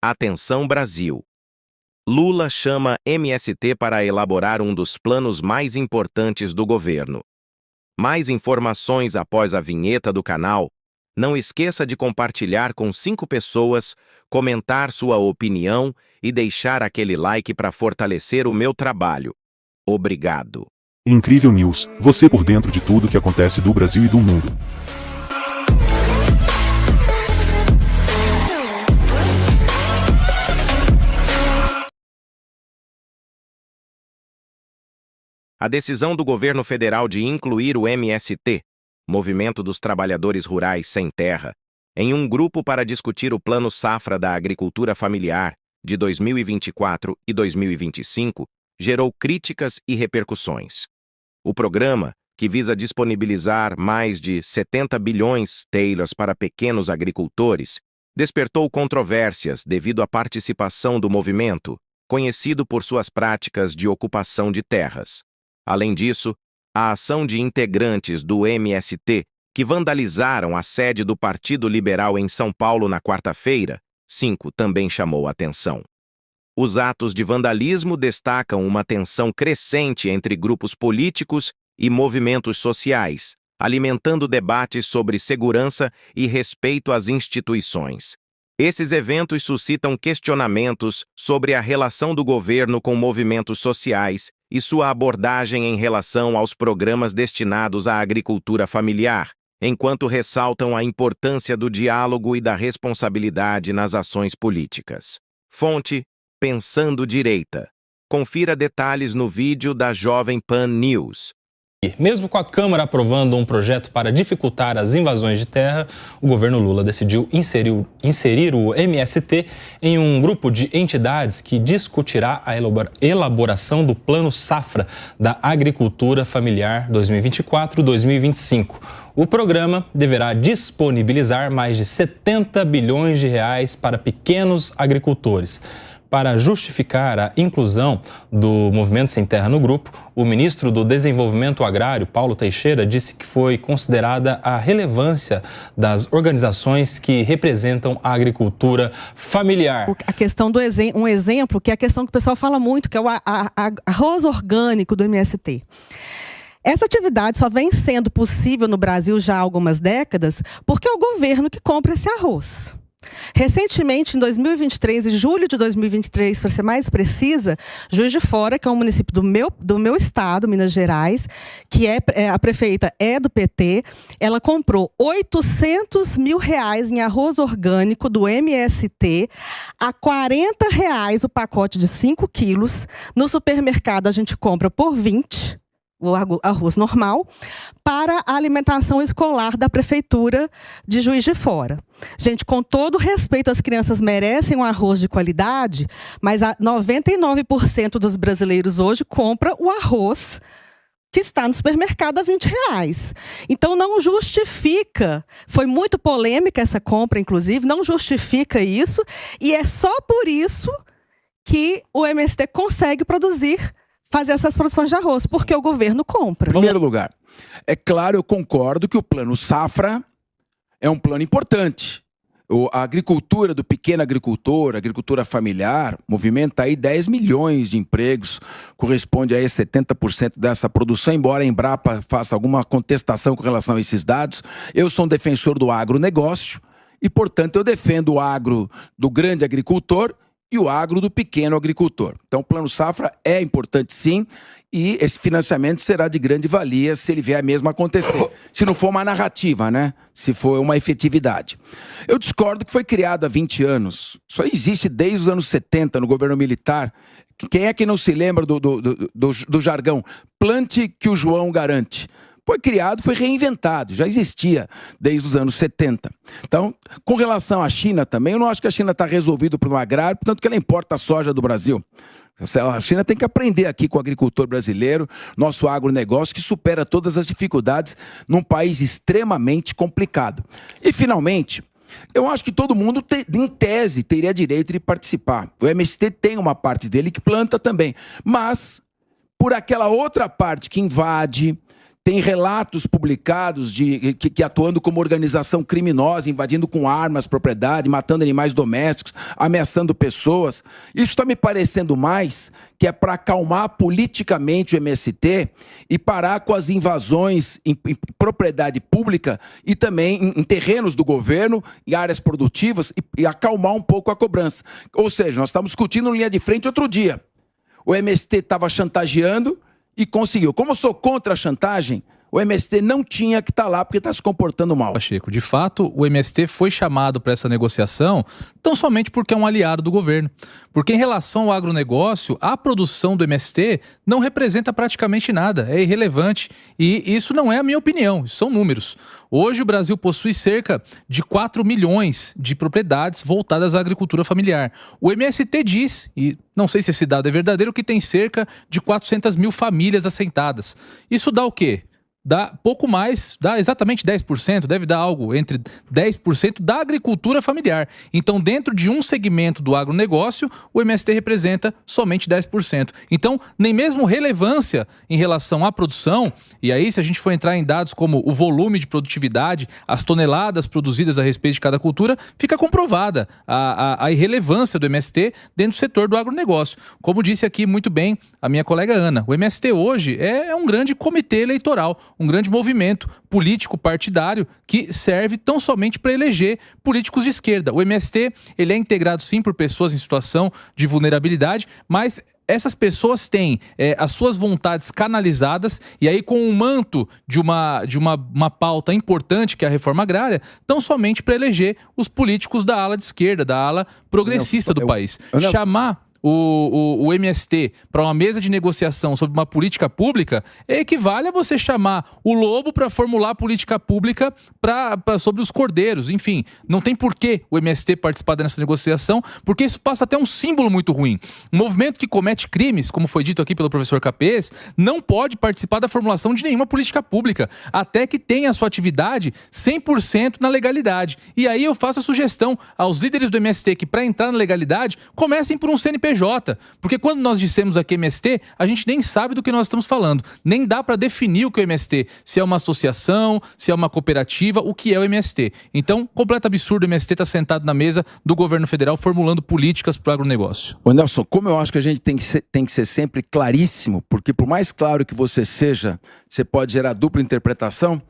Atenção Brasil! Lula chama MST para elaborar um dos planos mais importantes do governo. Mais informações após a vinheta do canal. Não esqueça de compartilhar com 5 pessoas, comentar sua opinião e deixar aquele like para fortalecer o meu trabalho. Obrigado. Incrível News, você por dentro de tudo que acontece do Brasil e do mundo. A decisão do governo federal de incluir o MST, Movimento dos Trabalhadores Rurais Sem Terra, em um grupo para discutir o Plano Safra da Agricultura Familiar de 2024 e 2025, gerou críticas e repercussões. O programa, que visa disponibilizar mais de 70 bilhões tailors para pequenos agricultores, despertou controvérsias devido à participação do movimento, conhecido por suas práticas de ocupação de terras. Além disso, a ação de integrantes do MST que vandalizaram a sede do Partido Liberal em São Paulo na quarta-feira, 5, também chamou atenção. Os atos de vandalismo destacam uma tensão crescente entre grupos políticos e movimentos sociais, alimentando debates sobre segurança e respeito às instituições. Esses eventos suscitam questionamentos sobre a relação do governo com movimentos sociais e sua abordagem em relação aos programas destinados à agricultura familiar, enquanto ressaltam a importância do diálogo e da responsabilidade nas ações políticas. Fonte: Pensando Direita. Confira detalhes no vídeo da Jovem Pan News. Mesmo com a Câmara aprovando um projeto para dificultar as invasões de terra, o governo Lula decidiu inserir o MST em um grupo de entidades que discutirá a elaboração do Plano Safra da Agricultura Familiar 2024-2025. O programa deverá disponibilizar mais de 70 bilhões de reais para pequenos agricultores. Para justificar a inclusão do Movimento Sem Terra no grupo, o ministro do Desenvolvimento Agrário, Paulo Teixeira, disse que foi considerada a relevância das organizações que representam a agricultura familiar. A questão do um exemplo, que é a questão que o pessoal fala muito, que é o arroz orgânico do MST. Essa atividade só vem sendo possível no Brasil já há algumas décadas porque é o governo que compra esse arroz. Recentemente, em 2023, em julho de 2023, para ser mais precisa, Juiz de Fora, que é um município do meu estado, Minas Gerais, que a prefeita é do PT, ela comprou R$800 mil em arroz orgânico do MST, a R$40 o pacote de 5 quilos. No supermercado a gente compra por 20, o arroz normal, para a alimentação escolar da Prefeitura de Juiz de Fora. Gente, com todo respeito, as crianças merecem um arroz de qualidade, mas 99% dos brasileiros hoje compra o arroz que está no supermercado a R$20. Então, não justifica, foi muito polêmica essa compra, inclusive, não justifica isso, e é só por isso que o MST consegue fazer essas produções de arroz, porque o governo compra. Em primeiro lugar, é claro, eu concordo que o Plano Safra é um plano importante. A agricultura do pequeno agricultor, agricultura familiar, movimenta aí 10 milhões de empregos, corresponde a 70% dessa produção, embora a Embrapa faça alguma contestação com relação a esses dados. Eu sou um defensor do agronegócio e, portanto, eu defendo o agro do grande agricultor e o agro do pequeno agricultor. Então, o Plano Safra é importante, sim, e esse financiamento será de grande valia se ele vier mesmo a acontecer. Se não for uma narrativa, né? Se for uma efetividade. Eu discordo que foi criado há 20 anos. Isso existe desde os anos 70 no governo militar. Quem é que não se lembra do jargão? Plante que o João garante. Foi criado, foi reinventado, já existia desde os anos 70. Então, com relação à China também, eu não acho que a China está resolvida o problema agrário, portanto que ela importa a soja do Brasil. A China tem que aprender aqui com o agricultor brasileiro, nosso agronegócio, que supera todas as dificuldades num país extremamente complicado. E, finalmente, eu acho que todo mundo, em tese, teria direito de participar. O MST tem uma parte dele que planta também, mas por aquela outra parte que invade, Tem relatos publicados que atuando como organização criminosa, invadindo com armas propriedade, matando animais domésticos, ameaçando pessoas. Isso está me parecendo mais que é para acalmar politicamente o MST e parar com as invasões em propriedade pública e também em terrenos do governo, em áreas produtivas, e acalmar um pouco a cobrança. Ou seja, nós estamos discutindo linha de frente outro dia. O MST estava chantageando e conseguiu. Como eu sou contra a chantagem, o MST não tinha que estar lá porque está se comportando mal. Pacheco, de fato, o MST foi chamado para essa negociação tão somente porque é um aliado do governo. Porque em relação ao agronegócio, a produção do MST não representa praticamente nada, é irrelevante. E isso não é a minha opinião, isso são números. Hoje o Brasil possui cerca de 4 milhões de propriedades voltadas à agricultura familiar. O MST diz, e não sei se esse dado é verdadeiro, que tem cerca de 400 mil famílias assentadas. Isso dá o quê? Dá pouco mais, dá exatamente 10%, deve dar algo entre 10% da agricultura familiar. Então, dentro de um segmento do agronegócio, o MST representa somente 10%. Então, nem mesmo relevância em relação à produção, e aí se a gente for entrar em dados como o volume de produtividade, as toneladas produzidas a respeito de cada cultura, fica comprovada a irrelevância do MST dentro do setor do agronegócio. Como disse aqui muito bem a minha colega Ana, o MST hoje é um grande comitê eleitoral, um grande movimento político partidário que serve tão somente para eleger políticos de esquerda. O MST, ele é integrado sim por pessoas em situação de vulnerabilidade, mas essas pessoas têm as suas vontades canalizadas e aí com um manto de uma pauta importante que é a reforma agrária, tão somente para eleger os políticos da ala de esquerda, da ala progressista do país. Chamar o MST para uma mesa de negociação sobre uma política pública equivale a você chamar o lobo para formular política pública sobre os cordeiros. Enfim, não tem por que o MST participar dessa negociação, porque isso passa até um símbolo muito ruim. Um movimento que comete crimes, como foi dito aqui pelo professor Capês, não pode participar da formulação de nenhuma política pública, até que tenha a sua atividade 100% na legalidade. E aí eu faço a sugestão aos líderes do MST que, para entrar na legalidade, comecem por um CNPJ, porque quando nós dissemos aqui MST, a gente nem sabe do que nós estamos falando, nem dá para definir o que é o MST, se é uma associação, se é uma cooperativa, o que é o MST. Então, completo absurdo o MST estar sentado na mesa do governo federal formulando políticas para o agronegócio. Ô Nelson, como eu acho que a gente tem que ser sempre claríssimo, porque por mais claro que você seja, você pode gerar dupla interpretação.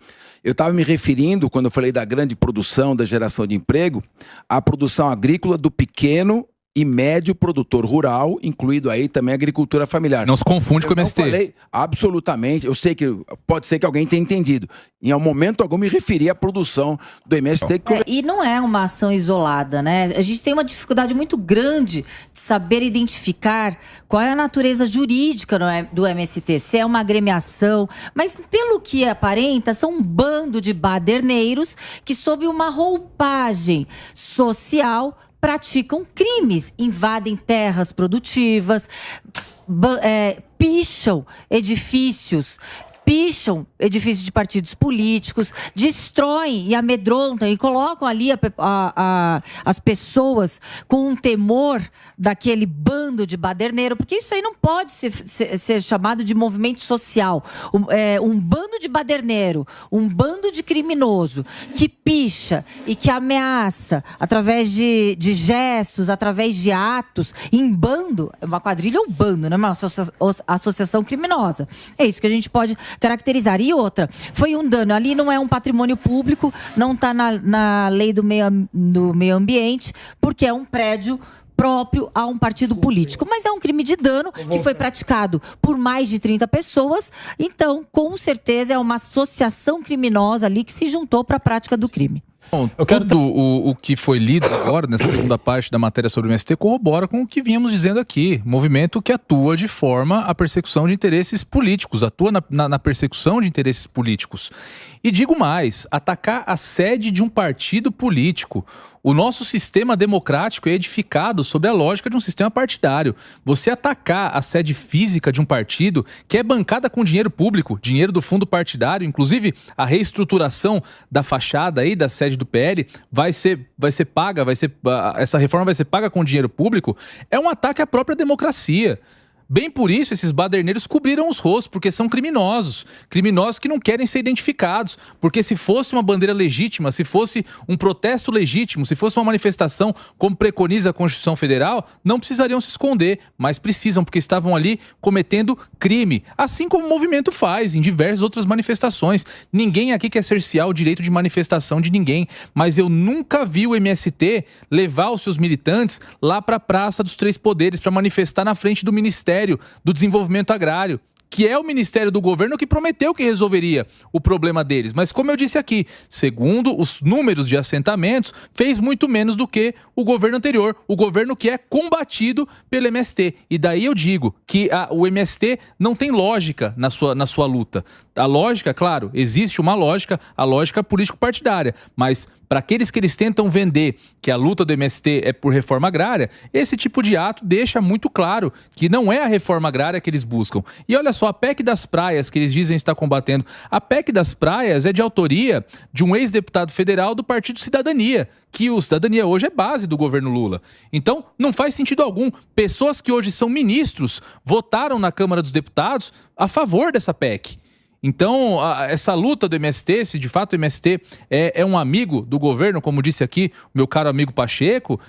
Eu estava me referindo, quando eu falei da grande produção, da geração de emprego, à produção agrícola do pequeno e médio produtor rural, incluído aí também a agricultura familiar. Não se confunde com o MST. Eu falei absolutamente, eu sei que pode ser que alguém tenha entendido. Em um momento algum me referi à produção do MST. E não é uma ação isolada, né? A gente tem uma dificuldade muito grande de saber identificar qual é a natureza jurídica do MST, se é uma agremiação, mas pelo que aparenta, são um bando de baderneiros que, sob uma roupagem social, praticam crimes, invadem terras produtivas, picham edifícios de partidos políticos, destroem e amedrontam e colocam ali as pessoas com um temor daquele bando de baderneiro, porque isso aí não pode ser chamado de movimento social. Um bando de baderneiro, um bando de criminoso que picha e que ameaça através de gestos, através de atos, em bando, uma quadrilha ou bando, né? Uma associação criminosa. É isso que a gente pode caracterizar. E outra, foi um dano. Ali não é um patrimônio público, não está na lei do meio ambiente, porque é um prédio próprio a um partido político. Mas é um crime de dano que foi praticado por mais de 30 pessoas. Então, com certeza, é uma associação criminosa ali que se juntou para a prática do crime. Bom, tudo o que foi lido agora, nessa segunda parte da matéria sobre o MST, corrobora com o que vínhamos dizendo aqui. Movimento que atua de forma à persecução de interesses políticos, atua na persecução de interesses políticos. E digo mais, atacar a sede de um partido político. O nosso sistema democrático é edificado sobre a lógica de um sistema partidário. Você atacar a sede física de um partido que é bancada com dinheiro público, dinheiro do fundo partidário, inclusive a reestruturação da fachada aí da sede do PL vai ser paga, essa reforma vai ser paga com dinheiro público, é um ataque à própria democracia. Bem por isso, esses baderneiros cobriram os rostos, porque são criminosos. Criminosos que não querem ser identificados. Porque se fosse uma bandeira legítima, se fosse um protesto legítimo, se fosse uma manifestação como preconiza a Constituição Federal, não precisariam se esconder, mas precisam, porque estavam ali cometendo crime. Assim como o movimento faz em diversas outras manifestações. Ninguém aqui quer cercear o direito de manifestação de ninguém, mas eu nunca vi o MST levar os seus militantes lá para a Praça dos Três Poderes para manifestar na frente do Ministério do Desenvolvimento Agrário, que é o ministério do governo que prometeu que resolveria o problema deles. Mas como eu disse aqui, segundo os números de assentamentos, fez muito menos do que o governo anterior, o governo que é combatido pelo MST. E daí eu digo que o MST não tem lógica na sua luta. A lógica, claro, existe uma lógica, a lógica político-partidária, mas para aqueles que eles tentam vender que a luta do MST é por reforma agrária, esse tipo de ato deixa muito claro que não é a reforma agrária que eles buscam. E olha só, a PEC das praias que eles dizem estar combatendo, a PEC das praias é de autoria de um ex-deputado federal do Partido Cidadania, que o Cidadania hoje é base do governo Lula. Então, não faz sentido algum. Pessoas que hoje são ministros votaram na Câmara dos Deputados a favor dessa PEC. Então, essa luta do MST, se de fato o MST é um amigo do governo, como disse aqui o meu caro amigo Pacheco,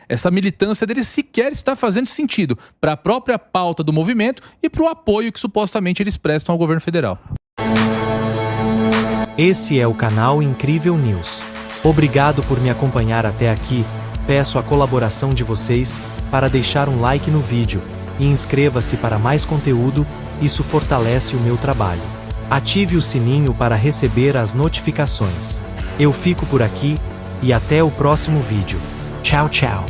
essa militância deles sequer está fazendo sentido para a própria pauta do movimento e para o apoio que supostamente eles prestam ao governo federal. Esse é o canal Incrível News. Obrigado por me acompanhar até aqui. Peço a colaboração de vocês para deixar um like no vídeo e inscreva-se para mais conteúdo. Isso fortalece o meu trabalho. Ative o sininho para receber as notificações. Eu fico por aqui e até o próximo vídeo. Tchau, tchau.